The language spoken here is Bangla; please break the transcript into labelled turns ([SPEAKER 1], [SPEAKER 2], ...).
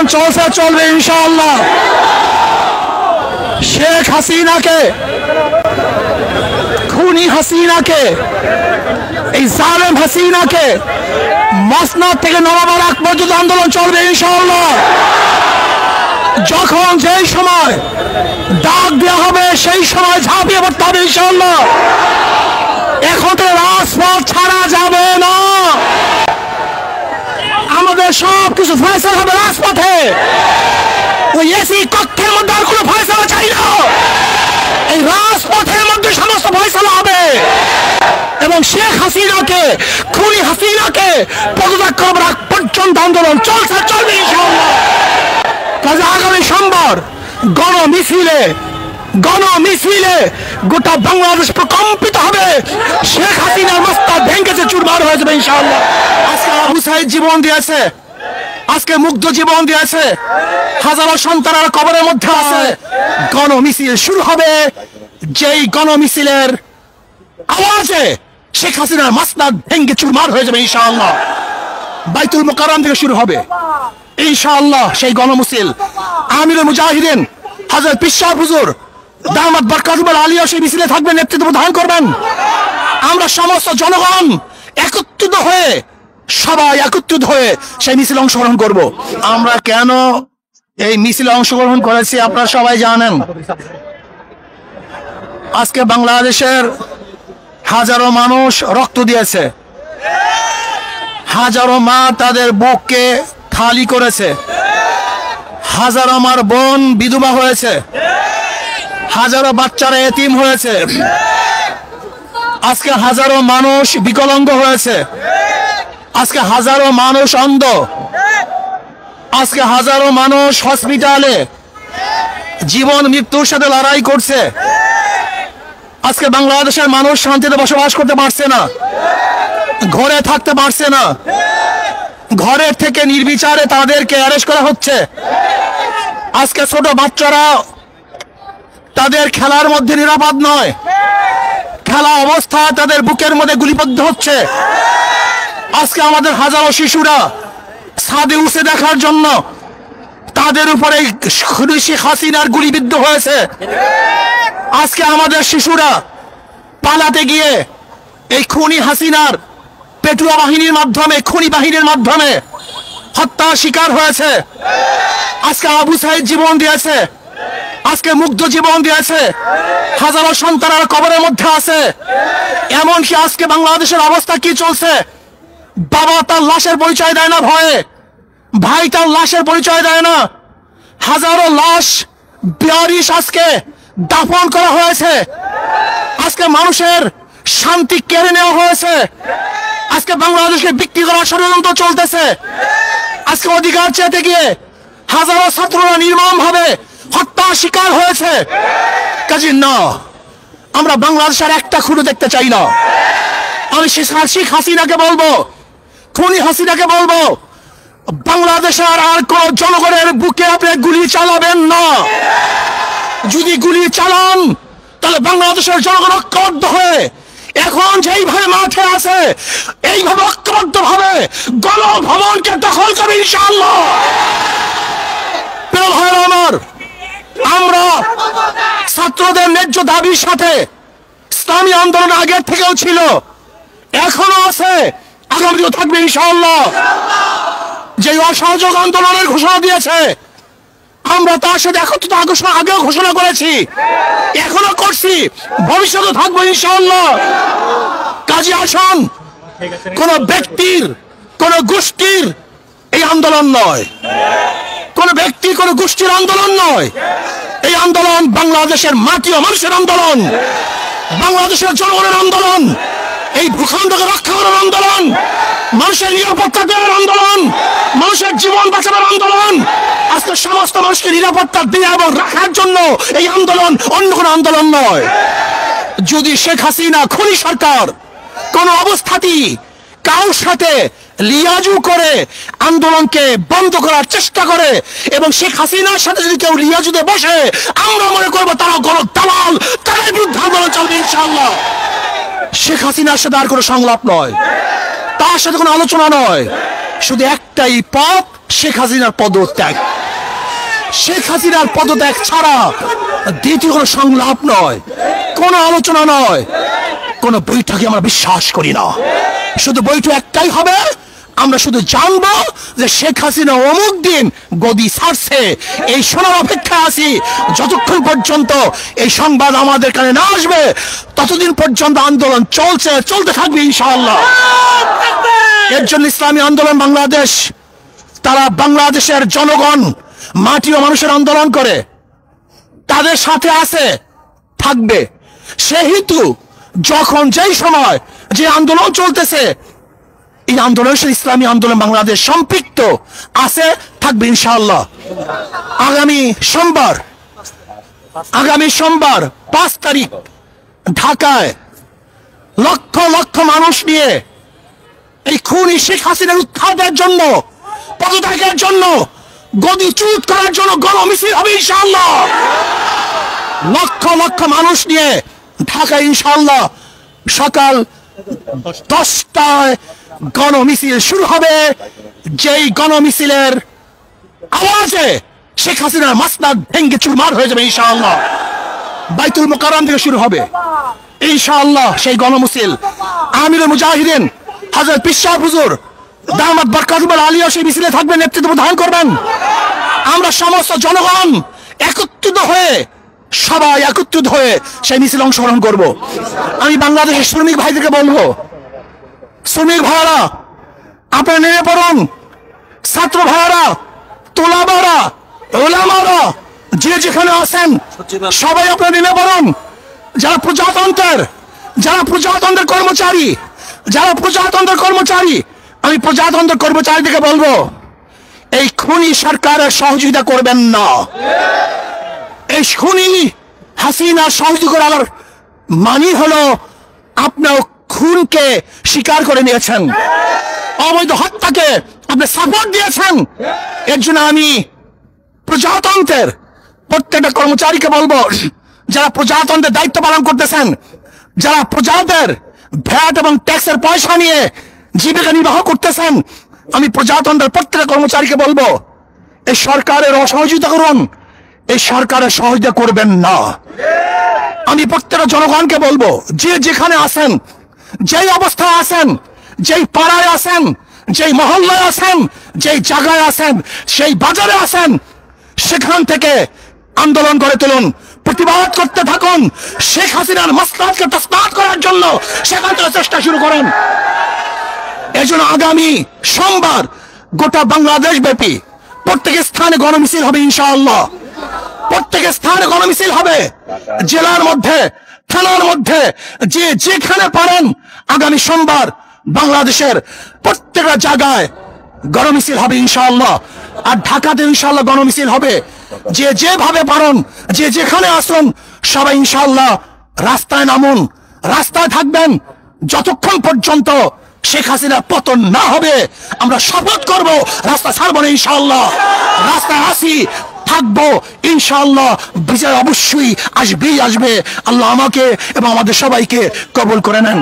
[SPEAKER 1] আন্দোলন চলছে, চলবে ইনশাআল্লাহ। শেখ হাসিনাকে, খুনি হাসিনাকে, এই জালেম হাসিনাকে মসনদ থেকে নড়াবার আগ পর্যন্ত আন্দোলন চলবে ইনশাআল্লাহ। যখন যেই সময় ডাক দেওয়া হবে সেই সময় ঝাঁপিয়ে পড়তে হবে ইনশাআল্লাহ। এখন রাজপথ ছাড়া যাবে না, আমাদের সবকিছু ফয়সালা হবে রাজপথে। ওই এসি কক্ষের মধ্যে আর কোনো ফয়সালা চাই না, এই রাজপথের মধ্যে সমস্ত ফয়সালা হবে। এবং শেখ হাসিনাকে, খুনি হাসিনাকে পদত্যাগ করবার আগ পর্যন্ত আন্দোলন চলছে, চলবে ইনশাআল্লাহ। কাজে আগামী সোমবার গণমিছিলে গোটা বাংলাদেশ প্রকম্পিত হবে। শেখ হাসিনার মস্তক ভেঙেছে, চুরমার হয়ে যাবে ইনশাআল্লাহ। আজকে আবু সাঈদ জীবন দিয়েছে, আজকে মুগ্ধ জীবন দিয়েছে, হাজারো সন্তানের কবরের মধ্যে আছে। গণমিছিল শুরু হবে, যেই গণমিছিলের আওয়াজে শেখ হাসিনার মস্তক ভেঙে চুরমার হয়ে যাবে ইনশাআল্লাহ। বাইতুল মুকাররম থেকে শুরু হবে ইনশাআল্লাহ সেই গণমিছিল। আমিরুল মুজাহিদিন হযরত পীর সাহেব হুজুর দামাত বরকাতুল আলিয়া সেই মিছিলে থাকবেন, নেতৃত্ব প্রদান করবেন। আমরা সমস্ত জনগণ একত্রিত হয়ে, সবাই একত্রিত হয়ে সেই মিছিলে অংশগ্রহণ করব। আমরা কেন এই মিছিলে অংশগ্রহণ করেছি আপনারা সবাই জানেন। আজকে বাংলাদেশের হাজারো মানুষ রক্ত দিয়েছে, হাজারো মা তাদের বুককে খালি করেছে, হাজারো মার বোন বিধবা হয়েছে, হাজারো বাচ্চারা এতিম হয়েছে, আজকে হাজারো মানুষ বিকলাঙ্গ হয়েছে, আজকে হাজারো মানুষ অন্ধ, আজকে হাজারো মানুষ হসপিটালে জীবন মৃত্যুর সাথে লড়াই করছে। আজকে বাংলাদেশের মানুষ শান্তিতে বসবাস করতে পারছে না, ঘরে থাকতে পারছে না, ঘরের থেকে নির্বিচারে তাদেরকে অ্যারেস্ট করা হচ্ছে। আজকে ছোট বাচ্চারা তাদের খেলার মধ্যে নিরাপদ নয়, খেলা অবস্থায় তাদের বুকের মধ্যে গুলিবদ্ধ হচ্ছে। আজকে আমাদের হাজারো শিশুরা ছাদে উঠে দেখার জন্য তাদের উপরে শেখ হাসিনার গুলিবিদ্ধ হয়েছে। আজকে আমাদের শিশুরা পালাতে গিয়ে এই খুনি হাসিনার পেটুয়া বাহিনীর মাধ্যমে, খুনি বাহিনীর মাধ্যমে হত্যার শিকার হয়েছে। আজকে আবু সাঈদ জীবন দিয়েছে, আজকে মুগ্ধ জীবন দিয়েছে, হাজারো সন্তানের কবরের মধ্যে আছে। এমনকি আজকে বাংলাদেশের অবস্থা কি চলছে, বাবা তার লাশের পরিচয় দেয় না ভয়ে, ভাই তার লাশের পরিচয় দেয় না, হাজারো লাশ বেয়ারিশ আজকে দাফন করা হয়েছে। আজকে মানুষের শান্তি কেড়ে নেওয়া হয়েছে, আজকে বাংলাদেশকে বিক্রি করার ষড়যন্ত্র চলতেছে। আজকে অধিকার চেতে গিয়ে হাজারো ছাত্ররা নির্মম ভাবে হত্যার শিকার হয়েছে। কাজে না, আমরা বাংলাদেশের একটা খুঁড়ো দেখতে চাই না। আমি শেখ হাসিনাকে বলবো, খুনি হাসিনাকে বলবো, বাংলাদেশের আর কোন জনগণের বুকে আপনি গুলি চালাবেন না। যদি গুলি চালান তাহলে বাংলাদেশের জনগণ ঐক্যবদ্ধ হয়ে এখন যেইভাবে মাঠে আছে এইভাবে ঐক্যবদ্ধ ভাবে গণভবনকে দখল করবে ইনশাআল্লাহ। প্রিয় ভাইরা আমার, আমরা ছাত্রদের ন্যায্য দাবির সাথে ইসলামী আন্দোলন আগের থেকেও ছিল, এখনো আছে, আগামীতেও থাকবে ইনশাআল্লাহ। যে অসহযোগ আন্দোলনের ঘোষণা দিয়েছে আমরা তার সাথে একত্রিত আগেও ঘোষণা করেছি, এখনো করছি, ভবিষ্যতে থাকবো ইনশাআল্লাহ। কাজে আসুন, কোন ব্যক্তির, কোন গোষ্ঠীর এই আন্দোলন নয়, কোন ব্যক্তি, কোন গোষ্ঠীর আন্দোলন নয়। এই আন্দোলন বাংলাদেশের মাটি ও মানুষের আন্দোলন, বাংলাদেশের জনগণের আন্দোলন, এই ভূখণ্ডকে রক্ষা করার আন্দোলন, মানুষের নিরাপত্তা দেওয়ার আন্দোলন, মানুষের জীবন বাঁচানোর আন্দোলন। আজকে সমস্ত মানুষকে নিরাপত্তা দেওয়া এবং রাখার জন্য এই আন্দোলন, অন্য কোনো আন্দোলন নয়। যদি শেখ হাসিনা খুনি সরকার কোন অবস্থাতেই কারোর সাথে লিয়াজু করে আন্দোলনকে বন্ধ করার চেষ্টা করে এবং শেখ হাসিনার সাথে যদি কেউ লিয়াজুতে বসে, আমরা মনে করবো তারা গণ দালাল, তাদের বিরুদ্ধে আন্দোলন চলবে ইনশাআল্লাহ। শেখ হাসিনার সাথে আর কোনো সংলাপ নয়, তার সাথে কোনো আলোচনা নয়, শুধু একটাই পথ, শেখ হাসিনার পদত্যাগ। শেখ হাসিনার পদত্যাগ ছাড়া দ্বিতীয় কোনো সংলাপ নয়, কোনো আলোচনা নয়, কোনো বৈঠকে আমরা বিশ্বাস করি না। শুধু বৈঠক একটাই হবে, আমরা শুধু জানবো যে শেখ হাসিনা অমুক দিন গদি ছাড়ছে, এই শোনার অপেক্ষায় আছি। যতক্ষণ পর্যন্ত এই সংবাদ আমাদের কানে না আসবে ততদিন পর্যন্ত আন্দোলন চলতে থাকবে ইনশাআল্লাহ। এর জন্য ইসলামী আন্দোলন বাংলাদেশ, তারা বাংলাদেশের জনগণ, মাটি ও মানুষের আন্দোলন করে, তাদের সাথে আছে, থাকবে। সেহেতু যখন যেই সময় যে আন্দোলন চলতেছে, এই আন্দোলনের সাথে ইসলামী আন্দোলন বাংলাদেশ সম্পৃক্ত আছে, থাকবে ইনশাআল্লাহ। আগামী সোমবার 5 তারিখ ঢাকায় লক্ষ লক্ষ মানুষ নিয়ে এই খুনি শেখ হাসিনার উৎখাতের জন্য, পদত্যাগের জন্য, গদিচ্যুত করার জন্য গণমিছিল হবে ইনশাআল্লাহ। লক্ষ লক্ষ মানুষ নিয়ে ঢাকায় ইনশাআল্লাহ সকাল 10টায় গণমিছিল শুরু হবে। যেই গণমিছিলের আওয়াজে শেখ হাসিনার মাসনাদ ভেঙ্গে চুরমার হয়ে যাবে ইনশাআল্লাহ। বাইতুল মোকাররম থেকে শুরু হবে ইনশাআল্লাহ সেই গণমিছিল। আমিরুল মুজাহিদিন হযরত পীর সাহেব হুজুর দামাত বরকাতুল আলিয়া সেই মিছিলে থাকবেন, নেতৃত্ব প্রদান করবেন। আমরা সমস্ত জনগণ সবাই একত্রিত হয়ে সেই মিছিলে অংশগ্রহণ করব। আমি বাংলাদেশের শ্রমিক ভাইদেরকে বলবো, শ্রমিক ভাইয়ারা আপনারা নেমে পড়ুন। ছাত্র ভাইয়ারা, তোলাবারা, ওলামারা, যে যেখানে আছেন সবাই আপনারা নেমে পড়ুন। যারা প্রজাতন্ত্রের কর্মচারী, আমি প্রজাতন্ত্রের কর্মচারীদেরকে বলবো, এই খুনি সরকারের সহযোগিতা করবেন না। এই খুনি হাসিনা সহযোগিতা করার মানে হলো আপনার খুনকে স্বীকার করে নিয়েছেন, অবৈধ হত্যাকে আপনি সাপোর্ট দিয়েছেন। এর জন্য আমি প্রজাতন্ত্রের প্রত্যেকটা কর্মচারীকে বলবো, যারা প্রজাতন্ত্রের দায়িত্ব পালন করতেছেন, যারা প্রজাদের ভ্যাট এবং ট্যাক্সের পয়সা নিয়ে জীবিকা নির্বাহ করতেছেন, আমি প্রজাতন্ত্রের প্রত্যেকটা কর্মচারীকে বলবো, এই সরকারের অসহযোগিতা করুন, এই সরকারের সহযোগিতা করবেন না। আমি প্রত্যেকটা জনগণকে বলবো, যে যেখানে আছেন, যেই অবস্থায় আছেন, যেই পাড়ায় আছেন, যেই মহল্লায় আছেন, যেই জায়গায় আছেন, সেই বাজারে আছেন, সেখান থেকে আন্দোলন করে তুলুন, প্রতিবাদ করতে থাকুন। শেখ হাসিনার মাসলাতকে তসমাত করার জন্য সেখান থেকে চেষ্টা শুরু করুন। এই জন্য আগামী সোমবার গোটা বাংলাদেশ ব্যাপী প্রত্যেক স্থানে গণমিছিল হবে ইনশাআল্লাহ। প্রত্যেক স্থানে গণমিছিল হবে, জেলার মধ্যে, থানার মধ্যে, যে যেখানে পারেন আগামী সোমবার বাংলাদেশের প্রত্যেকটা জায়গায় গণমিছিল হবে ইনশাআল্লাহ। আর ঢাকাতে ইনশাআল্লাহ গণমিছিল হবে। যে যেভাবে পারেন, যে যেখানে আসুন, সবাই ইনশাআল্লাহ রাস্তায় নামুন, রাস্তায় থাকবেন যতক্ষণ পর্যন্ত শেখ হাসিনার পতন না হবে। আমরা শপথ করব রাস্তা ছাড়বো না ইনশাআল্লাহ। রাস্তায় আসি, থাকবো ইনশাআল্লাহ। বিজয় অবশ্যই আসবে। আল্লাহ আমাকে এবং আমাদের সবাইকে কবুল করে নেন।